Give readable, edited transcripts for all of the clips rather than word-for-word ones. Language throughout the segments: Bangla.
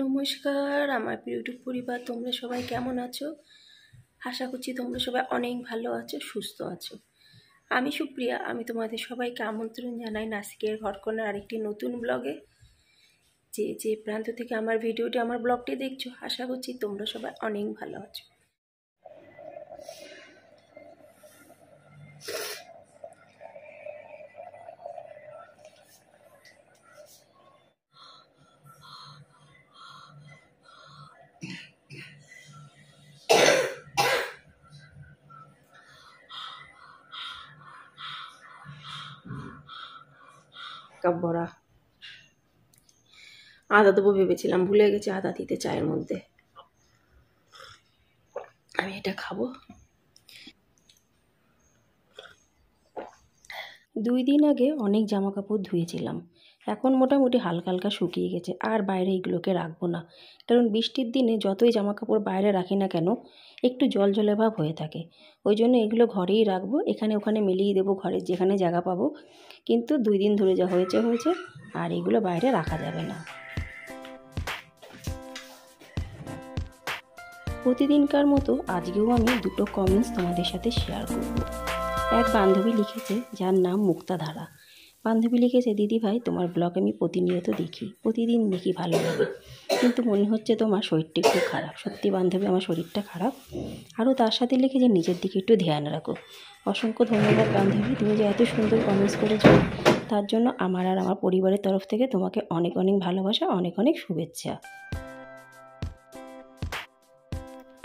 নমস্কার আমার প্রিয় ইউটিউব পরিবার, তোমরা সবাই কেমন আছো? আশা করছি তোমরা সবাই অনেক ভালো আছো, সুস্থ আছো। আমি সুপ্রিয়া, আমি তোমাদের সবাইকে আমন্ত্রণ জানাই নাসিকের ঘরকন্যার আরেকটি নতুন ব্লগে। যে প্রান্ত থেকে আমার ভিডিওটি, আমার ব্লগটি দেখছো, আশা করছি তোমরা সবাই অনেক ভালো আছো। কাপ ভরা আদা দেবো ভেবেছিলাম, ভুলে গেছি আদা দিতে চায়ের মধ্যে। আমি এটা খাবো। 2 দিন আগে অনেক জামা কাপড় ধুয়েছিলাম, এখন মোটামুটি হালকা হালকা শুকিয়ে গেছে। আর বাইরে এগুলোকে রাখবো না, কারণ বৃষ্টির দিনে যতই জামা কাপড় বাইরে রাখি না কেন একটু জল জলে ভাব হয়ে থাকে। ওই জন্য এগুলো ঘরেই রাখবো, এখানে ওখানে মিলিয়ে দেবো ঘরের যেখানে জায়গা পাবো। কিন্তু 2 দিন ধরে যা হয়েছে হয়েছে, আর এগুলো বাইরে রাখা যাবে না। প্রতিদিনকার মতো আজকেও আমি দুটো কমেন্টস তোমাদের সাথে শেয়ার করব। এক বান্ধবী লিখেছে, যার নাম মুক্তাধারা। বান্ধবী লিখেছে, দিদি ভাই তোমার ব্লগ আমি প্রতিনিয়ত দেখি, প্রতিদিন দেখি, ভালো লাগে, কিন্তু মনে হচ্ছে তোমার শরীরটা একটু খারাপ। সত্যি বান্ধবী, আমার শরীরটা খারাপ। আরও তার সাথে লিখেছে, নিজের দিকে একটু ধ্যান রাখো। অসংখ্য ধন্যবাদ বান্ধবী, তুমি যে এত সুন্দর কমেন্টস করেছো, তার জন্য আমার আর আমার পরিবারের তরফ থেকে তোমাকে অনেক অনেক ভালোবাসা, অনেক অনেক শুভেচ্ছা।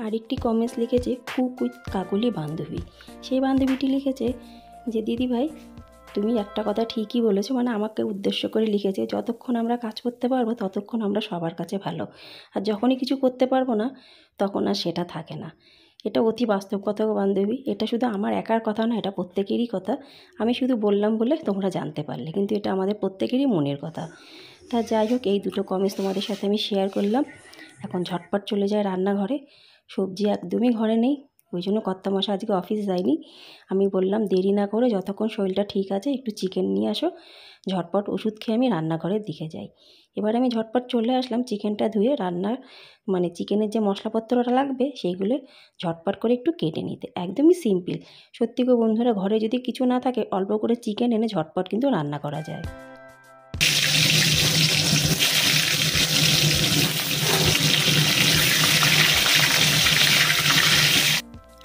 আরেকটি কমেন্টস লিখেছে কুক উইথ কাকলি বান্ধবী। সেই বান্ধবীটি লিখেছে যে, দিদি ভাই তুমি একটা কথা ঠিকই বলেছো, মানে আমাকে উদ্দেশ্য করে লিখেছে, যতক্ষণ আমরা কাজ করতে পারবো ততক্ষণ আমরা সবার কাছে ভালো, আর যখনই কিছু করতে পারবো না তখন আর সেটা থাকে না। এটা অতি বাস্তব কথা গো বান্ধবী, এটা শুধু আমার একার কথা না, এটা প্রত্যেকেরই কথা। আমি শুধু বললাম বলে তোমরা জানতে পারলে, কিন্তু এটা আমাদের প্রত্যেকেরই মনের কথা। তা যাই হোক, এই দুটো কমেন্টস তোমাদের সাথে আমি শেয়ার করলাম। এখন ঝটপট চলে যায় রান্নাঘরে। সবজি একদমই ঘরে নেই, ওই জন্য কর্তামশাই আজকে অফিস যায়নি। আমি বললাম দেরি না করে যতক্ষণ শরীরটা ঠিক আছে একটু চিকেন নিয়ে আসো, ঝটপট ওষুধ খেয়ে আমি রান্নাঘরের দিকে যাই। এবার আমি ঝটপট চলে আসলাম চিকেনটা ধুয়ে, রান্নার মানে চিকেনের যে মশলাপত্রটা লাগবে সেইগুলো ঝটপট করে একটু কেটে নিতে। একদমই সিম্পল। সত্যি গো বন্ধুরা, ঘরে যদি কিছু না থাকে অল্প করে চিকেন এনে ঝটপট কিন্তু রান্না করা যায়।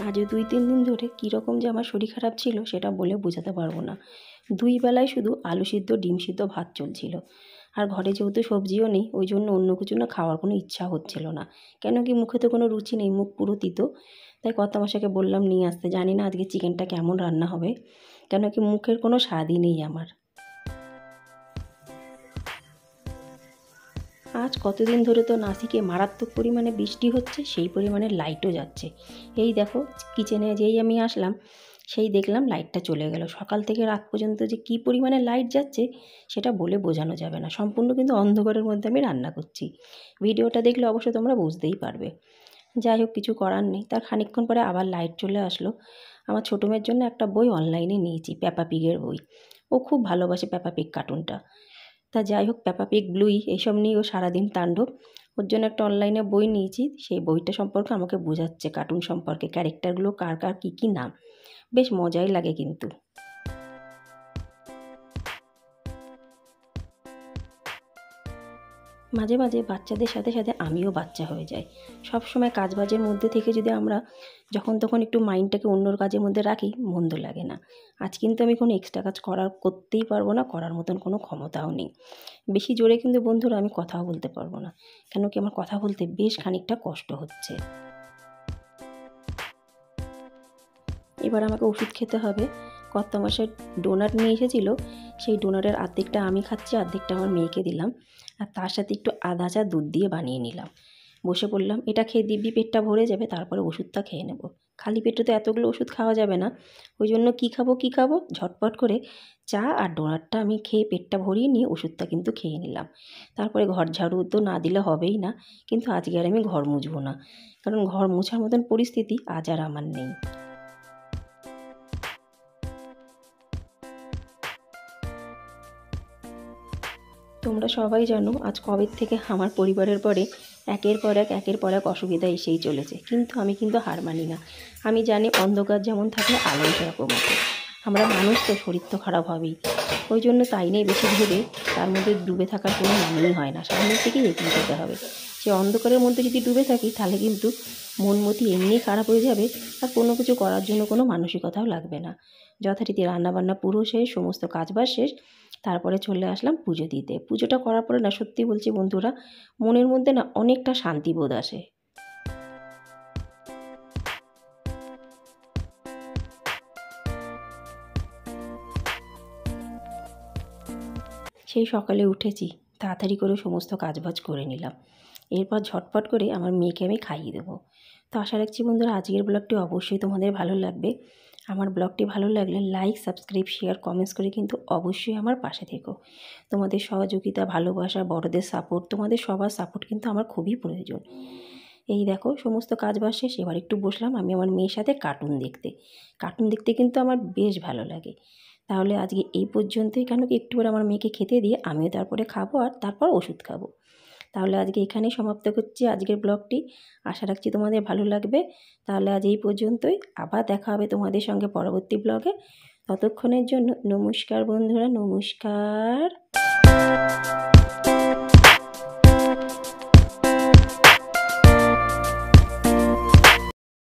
আজও 2-3 দিন ধরে কীরকম যে আমার শরীর খারাপ ছিল সেটা বলে বোঝাতে পারবো না। 2 বেলায় শুধু আলু সিদ্ধ, ডিম সিদ্ধ, ভাত চলছিল। আর ঘরে যেহেতু সবজিও নেই, ওই জন্য অন্য কিছু না খাওয়ার কোনো ইচ্ছা হচ্ছিল না। কেন কি, মুখে তো কোনো রুচি নেই, মুখ পুরো তিতো। তাই কর্তামশাইকে বললাম নিয়ে আসতে। জানি না আজকে চিকেনটা কেমন রান্না হবে, কেন কি মুখের কোনো স্বাদই নেই আমার। আজ কতদিন ধরে তো নাসিকে মারাত্মক পরিমাণে বৃষ্টি হচ্ছে, সেই পরিমাণে লাইটও যাচ্ছে। এই দেখো, কিচেনে যেই আমি আসলাম সেই দেখলাম লাইটটা চলে গেল। সকাল থেকে রাত পর্যন্ত যে কী পরিমাণে লাইট যাচ্ছে সেটা বলে বোঝানো যাবে না। সম্পূর্ণ কিন্তু অন্ধকারের মধ্যে আমি রান্না করছি। ভিডিওটা দেখলে অবশ্য তোমরা বুঝতেই পারবে। যাই হোক, কিছু করার নেই। তার খানিকক্ষণ পরে আবার লাইট চলে আসলো। আমার ছোটো মেয়ের জন্য একটা বই অনলাইনে নিয়েছি, পেপা পিগের বই। ও খুব ভালোবাসে পেপা পিগ কার্টুনটা। তা যাই হোক, পেপা পিগ, ব্লুই, এইসব নিয়ে ও সারাদিন তাণ্ডব। ওর জন্য একটা অনলাইনে বই নিয়েছি, সেই বইটা সম্পর্কে আমাকে বোঝাচ্ছে, কার্টুন সম্পর্কে, ক্যারেক্টারগুলো কার কার কী কী নাম। বেশ মজাই লাগে কিন্তু। মাঝে মাঝে বাচ্চাদের সাথে সাথে আমিও বাচ্চা হয়ে যাই। সব সময় কাজবাজের মধ্যে থেকে যদি আমরা যখন তখন একটু মাইন্ডটাকে অন্য কাজের মধ্যে রাখি, মন্দ লাগে না। আজ কিন্তু আমি কোনো এক্সট্রা কাজ করতেই পারবো না, করার মতন কোনো ক্ষমতাও নেই। বেশি জোরে কিন্তু বন্ধুরা আমি কথাও বলতে পারবো না, কেন কি আমার কথা বলতে বেশ খানিকটা কষ্ট হচ্ছে। এবার আমাকে ওষুধ খেতে হবে। কর্তামশাই ডোনাট নিয়ে এসেছিলো, সেই ডোনাটের অর্ধেকটা আমি খাচ্ছি, অর্ধেকটা আমার মেয়েকে দিলাম। আর তার সাথে একটু আদা চা দুধ দিয়ে বানিয়ে নিলাম। বসে পড়লাম, এটা খেয়ে দিব্যি পেটটা ভরে যাবে, তারপরে ওষুধটা খেয়ে নেব। খালি পেটে তো এতগুলো ওষুধ খাওয়া যাবে না। ওই জন্য কী খাবো ঝটপট করে চা আর ডোনাটটা আমি খেয়ে পেটটা ভরিয়ে নিয়ে ওষুধটা কিন্তু খেয়ে নিলাম। তারপরে ঘর ঝাড়ু তো না দিলে হবেই না, কিন্তু আজকে আর আমি ঘর মুছবো না, কারণ ঘর মোছার মতন পরিস্থিতি আজ আর আমার নেই। তো তোমরা সবাই জানো আজ কবে থেকে আমার পরিবারের পরে একের পর এক অসুবিধা এসেই চলেছে, কিন্তু আমি কিন্তু হার মানি না। আমি জানি অন্ধকার যেমন থাকে আলো সেরকম আছে। আমরা মানুষ তো, শরীর তো খারাপ হবেই। ওই জন্য তাই নিয়ে বেশি ভেবে তার মধ্যে ডুবে থাকার কোনো মানেই হয় না। সামনের দিকেই এগিয়ে যেতে হবে। সে অন্ধকারের মধ্যে যদি ডুবে থাকি তাহলে কিন্তু মন মতি এমনি খারাপ হয়ে যাবে, আর কোনো কিছু করার জন্য কোনো মানসিকতাও লাগবে না। যথারীতি রান্নাবান্না পুরো শেষ, সমস্ত কাজবাজ শেষ, তারপরে চলে আসলাম পুজো দিতে। পুজোটা করার পরে না, সত্যি বলছি বন্ধুরা, মনের মধ্যে না অনেকটা শান্তিবোধ আসে। সেই সকালে উঠেছি, তাড়াতাড়ি করে সমস্ত কাজবাজ করে নিলাম। এরপর ঝটপট করে আমার মেয়েকে আমি খাইয়ে দেবো। তো আশা রাখছি বন্ধুরা আজকের ব্লগটি অবশ্যই তোমাদের ভালো লাগবে। আমার ব্লগটি ভালো লাগলে লাইক, সাবস্ক্রাইব, শেয়ার, কমেন্টস করে কিন্তু অবশ্যই আমার পাশে থেকো। তোমাদের সহযোগিতা, ভালোবাসা, বড়দের সাপোর্ট, তোমাদের সবার সাপোর্ট কিন্তু আমার খুবই প্রয়োজন। এই দেখো সমস্ত কাজবাজ শেষ, এবার একটু বসলাম আমি আমার মেয়ের সাথে কার্টুন দেখতে। কার্টুন দেখতে কিন্তু আমার বেশ ভালো লাগে। তাহলে আজকে এই পর্যন্তই, কেন কি একটু করে আমার মেয়েকে খেতে দিয়ে আমিও তারপরে খাবো, আর তারপর ওষুধ খাবো। তাহলে আজকে এখানেই সমাপ্ত করছি আজকের ব্লগটি। আশা রাখছি তোমাদের ভালো লাগবে। তাহলে আজ এই পর্যন্তই, আবার দেখা হবে তোমাদের সঙ্গে পরবর্তী ব্লগে। ততক্ষণের জন্য নমস্কার বন্ধুরা, নমস্কার।